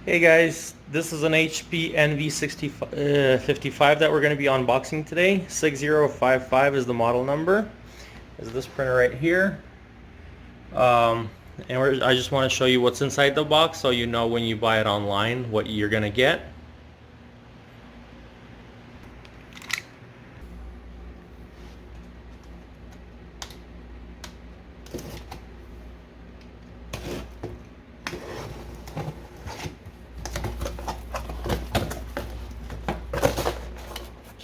Hey guys, this is an HP NV55 that we're going to be unboxing today. 6055 is the model number. Is this printer right here. I just want to show you what's inside the box so you know when you buy it online what you're going to get.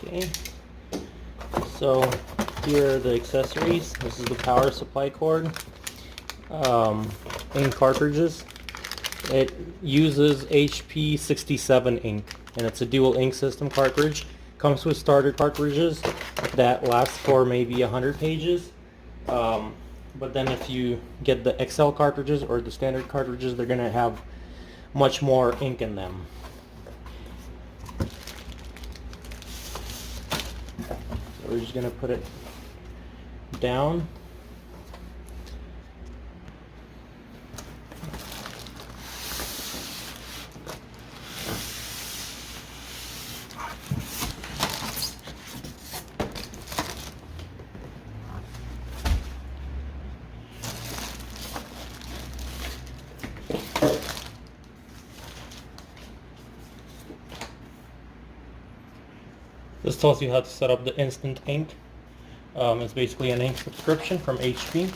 Okay, so here are the accessories. This is the power supply cord, ink cartridges. It uses HP 67 ink, and it's a dual ink system cartridge. Comes with starter cartridges that last for maybe 100 pages. But then if you get the XL cartridges or the standard cartridges, they're going to have much more ink in them. So we're just going to put it down. This tells you how to set up the instant ink. It's basically an ink subscription from HP.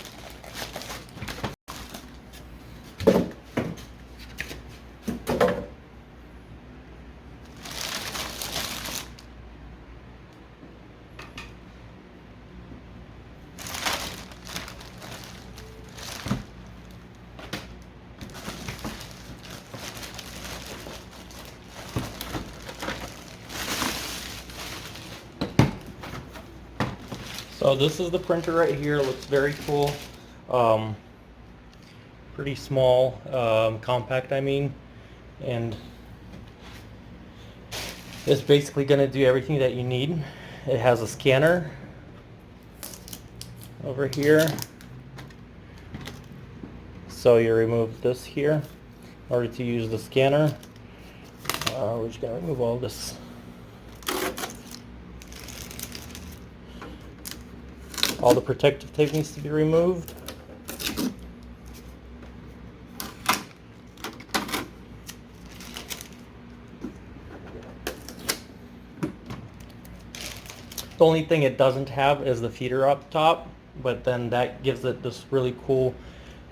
So this is the printer right here. It looks very cool. Pretty small, compact I mean, and it's basically going to do everything that you need. It has a scanner over here. So you remove this here in order to use the scanner. We're just going to remove all this. All the protective tape needs to be removed. The only thing it doesn't have is the feeder up top, but then that gives it this really cool,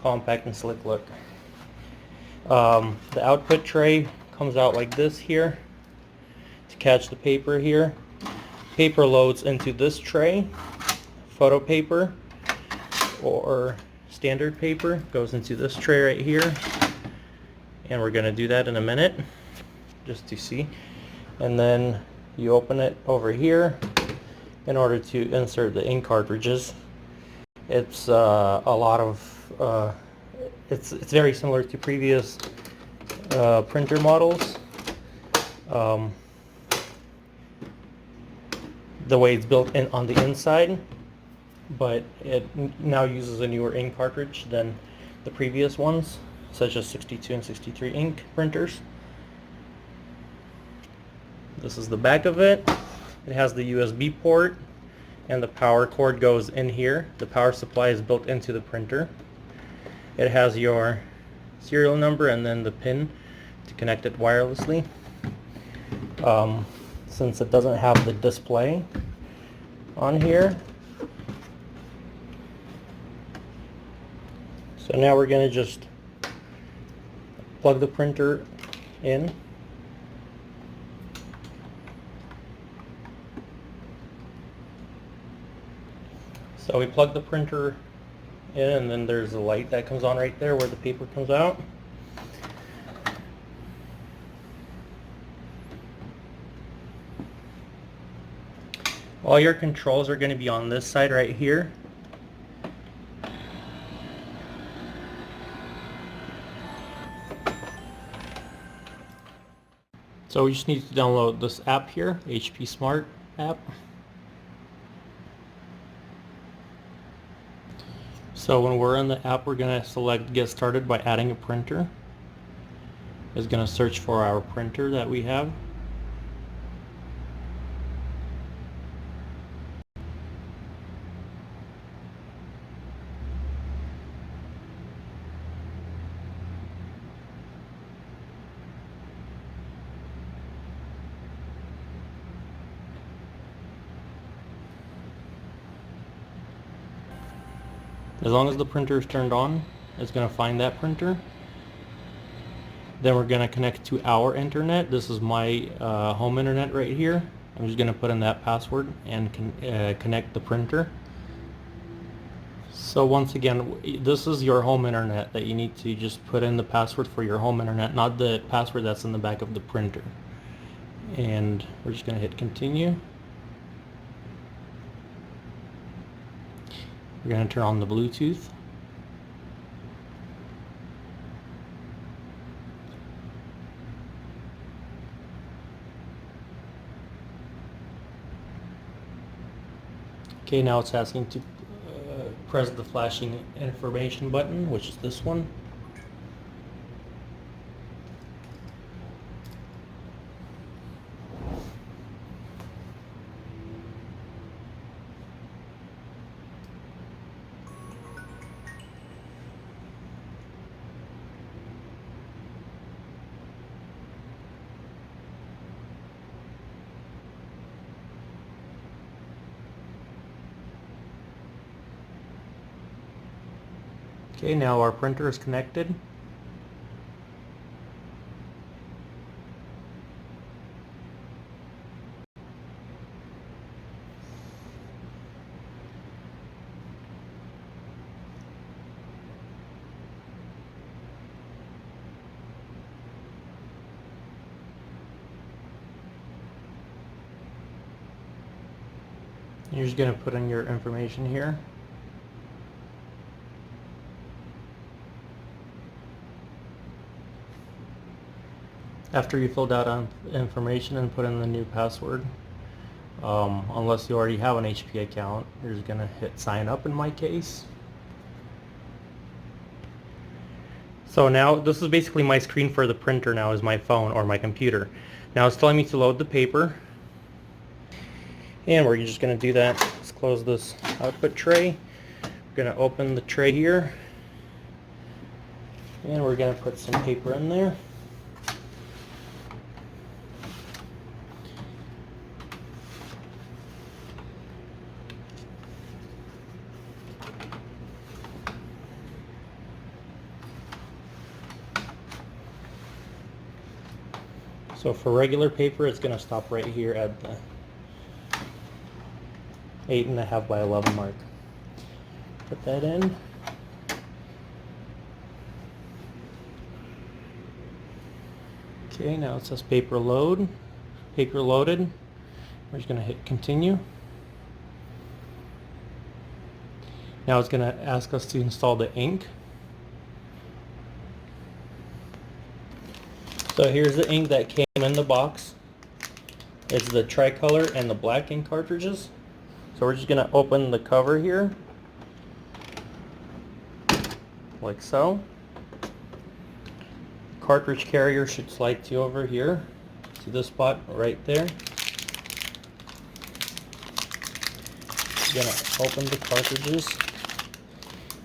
compact and slick look. The output tray comes out like this here to catch the paper here. Paper loads into this tray. Photo paper or standard paper goes into this tray right here, and we're going to do that in a minute just to see. And then you open it over here in order to insert the ink cartridges. It's a lot of it's very similar to previous printer models. The way it's built in on the inside, but it now uses a newer ink cartridge than the previous ones, such as 62 and 63 ink printers. This is the back of it. It has the USB port, and the power cord goes in here. The power supply is built into the printer. It has your serial number and then the pin to connect it wirelessly. Since it doesn't have the display on here, so now we're going to just plug the printer in. So we plug the printer in, and then there's a light that comes on right there where the paper comes out. All your controls are going to be on this side right here. So we just need to download this app here, HP Smart app. So when we're in the app, we're going to select Get Started by adding a printer. is going to search for our printer that we have. As long as the printer is turned on, it's going to find that printer. Then we're going to connect to our internet. This is my home internet right here. I'm just going to put in that password and connect the printer. So once again, this is your home internet that you need to just put in the password for your home internet, not the password that's in the back of the printer. And we're just going to hit continue. We're going to turn on the Bluetooth. Okay, now it's asking to press the flashing information button, which is this one. Okay, now our printer is connected. You're just going to put in your information here. After you filled out information and put in the new password, unless you already have an HP account, you're just going to hit sign up in my case. So now this is basically my screen for the printer now, is my phone or my computer. Now it's telling me to load the paper. And we're just going to do that. Let's close this output tray. We're going to open the tray here. And we're going to put some paper in there. So for regular paper, it's going to stop right here at the 8.5 by 11 mark. Put that in. Okay, now it says paper loaded. We're just going to hit continue. Now it's going to ask us to install the ink. So here's the ink that came in the box. It's the tricolor and the black ink cartridges. So we're just going to open the cover here, like so. Cartridge carrier should slide to over here, to this spot right there. You're going to open the cartridges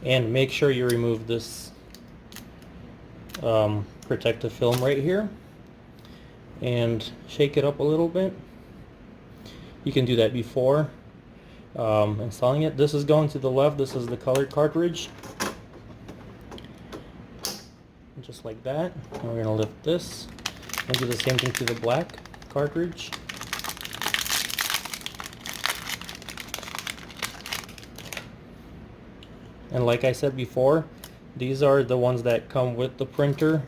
and make sure you remove this protective film right here and shake it up a little bit. You can do that before installing it. This is going to the left. This is the colored cartridge. Just like that. And we're going to lift this and do the same thing to the black cartridge. And like I said before, these are the ones that come with the printer.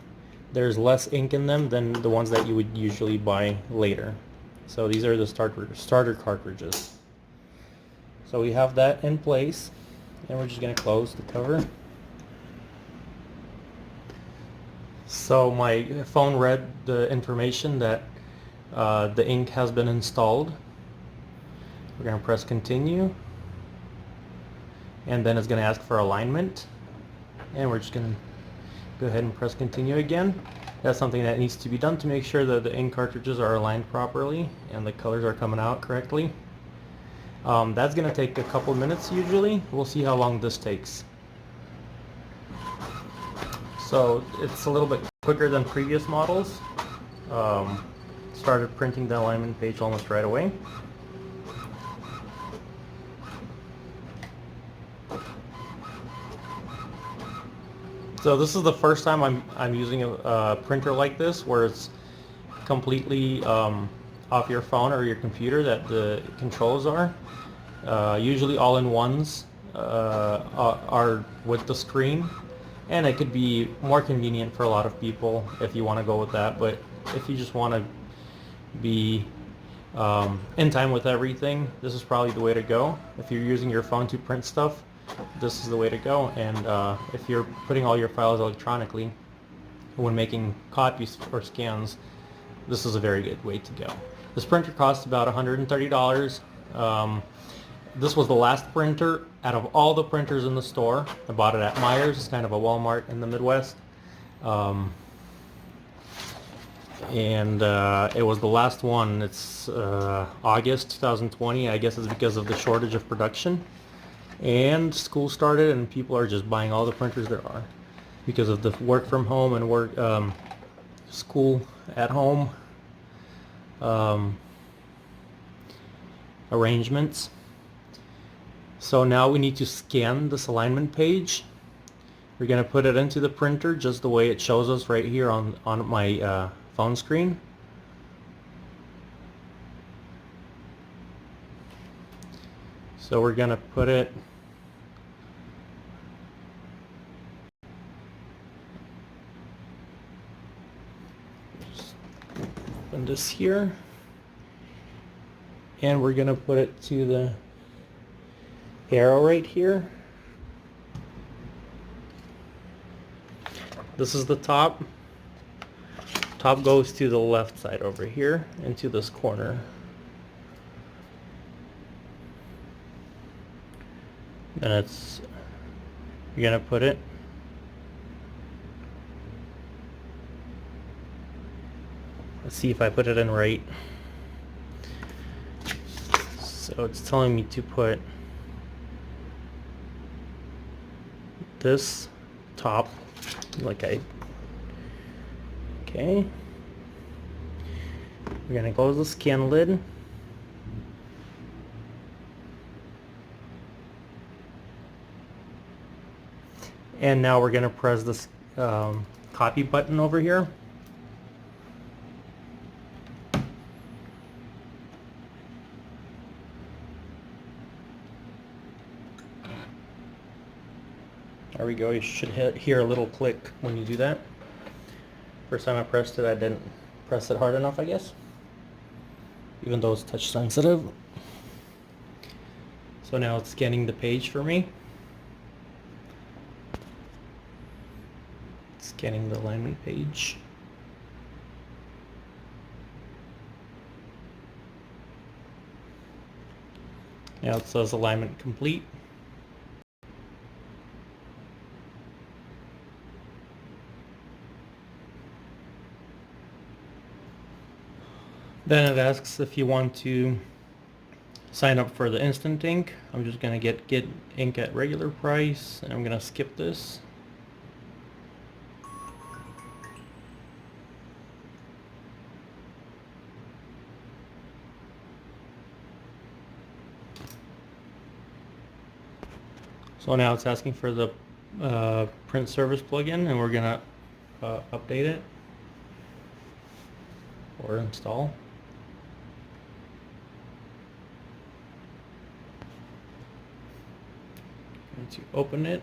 There's less ink in them than the ones that you would usually buy later. So these are the starter cartridges. So we have that in place, and we're just going to close the cover. So my phone read the information that the ink has been installed. We're going to press continue, and then it's going to ask for alignment, and we're just going to go ahead and press continue again. That's something that needs to be done to make sure that the ink cartridges are aligned properly and the colors are coming out correctly. That's going to take a couple minutes usually. We'll see how long this takes. So it's a little bit quicker than previous models. Started printing the alignment page almost right away. So this is the first time I'm using a printer like this, where it's completely off your phone or your computer that the controls are. Usually all-in-ones are with the screen, and it could be more convenient for a lot of people if you want to go with that. But if you just want to be in time with everything, this is probably the way to go. If you're using your phone to print stuff, this is the way to go. And if you're putting all your files electronically when making copies or scans, this is a very good way to go. This printer costs about $130. This was the last printer out of all the printers in the store. I bought it at Myers. It's kind of a Walmart in the Midwest. It was the last one. It's August 2020. I guess it's because of the shortage of production. And school started and people are just buying all the printers there are because of the work from home and work school at home arrangements. So now we need to scan this alignment page. We're going to put it into the printer just the way it shows us right here on my phone screen. So we're going to put it open this here, and we're going to put it to the arrow right here. This is the top. Top goes to the left side over here into this corner. And you're gonna put it let's see if I put it in right. So it's telling me to put this top okay. We're gonna close the scan lid. And now we're gonna press this copy button over here. There we go. You should hear a little click when you do that. First time I pressed it, I didn't press it hard enough, I guess. Even though it's touch sensitive. So now it's scanning the page for me. It's scanning the alignment page. Now it says alignment complete. Then it asks if you want to sign up for the instant ink. I'm just gonna get ink at regular price, and I'm gonna skip this. So now it's asking for the print service plugin, and we're gonna update it or install. Going to open it.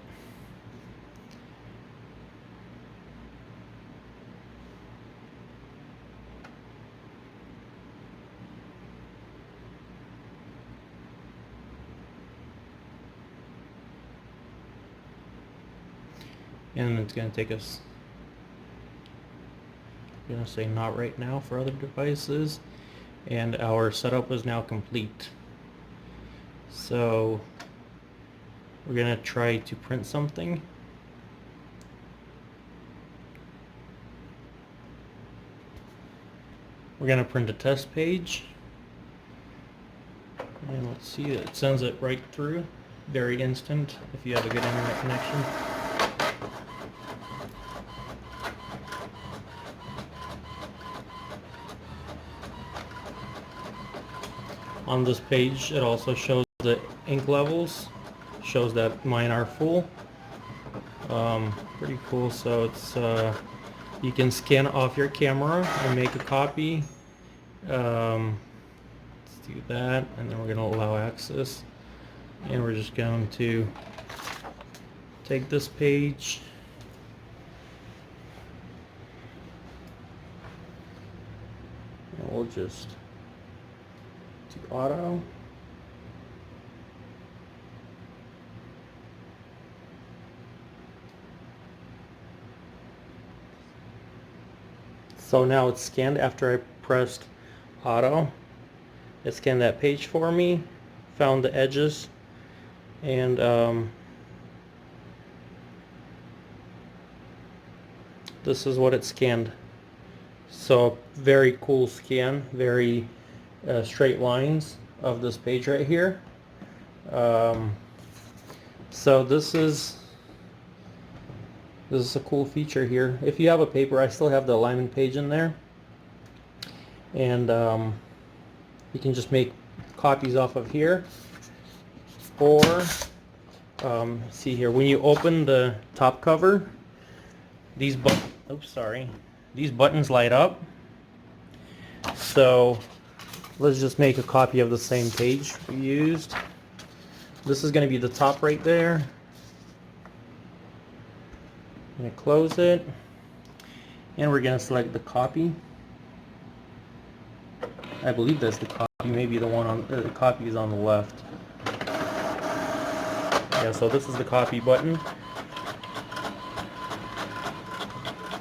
And it's going to take us, I'm going to say not right now for other devices, and our setup is now complete. So we're going to try to print something. We're going to print a test page. And let's see, it sends it right through. Very instant if you have a good internet connection. On this page, it also shows the ink levels. Shows that mine are full. Pretty cool. So it's you can scan it off your camera and make a copy. Let's do that, and then we're going to allow access. And we're just going to take this page, and we'll just do auto. So now it's scanned after I pressed auto. It scanned that page for me, found the edges, and this is what it scanned. So very cool scan, very straight lines of this page right here. So this is a cool feature here. If you have a paper, I still have the alignment page in there, and you can just make copies off of here, or see here, when you open the top cover, these buttons light up. So let's just make a copy of the same page we used. This is going to be the top right there. I'm going to close it, and we're going to select the copy. I believe that's the copy. Maybe the one on the copy is on the left. Yeah, so this is the copy button.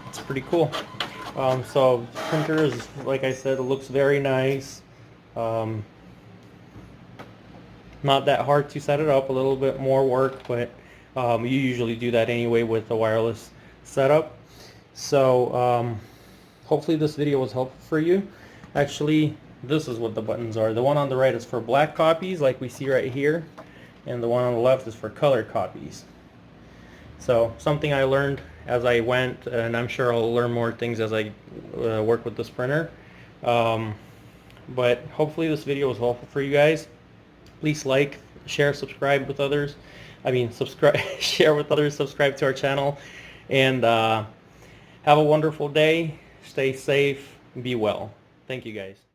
It's pretty cool. So printer is, like I said, it looks very nice. Not that hard to set it up. A little bit more work, but you usually do that anyway with the wireless setup. So hopefully this video was helpful for you. Actually, this is what the buttons are. The one on the right is for black copies, like we see right here, and the one on the left is for color copies. So something I learned as I went, and I'm sure I'll learn more things as I work with this printer. But hopefully this video was helpful for you guys. Please like, share, subscribe with others. Subscribe, share with others, subscribe to our channel, and have a wonderful day. Stay safe, be well. Thank you guys.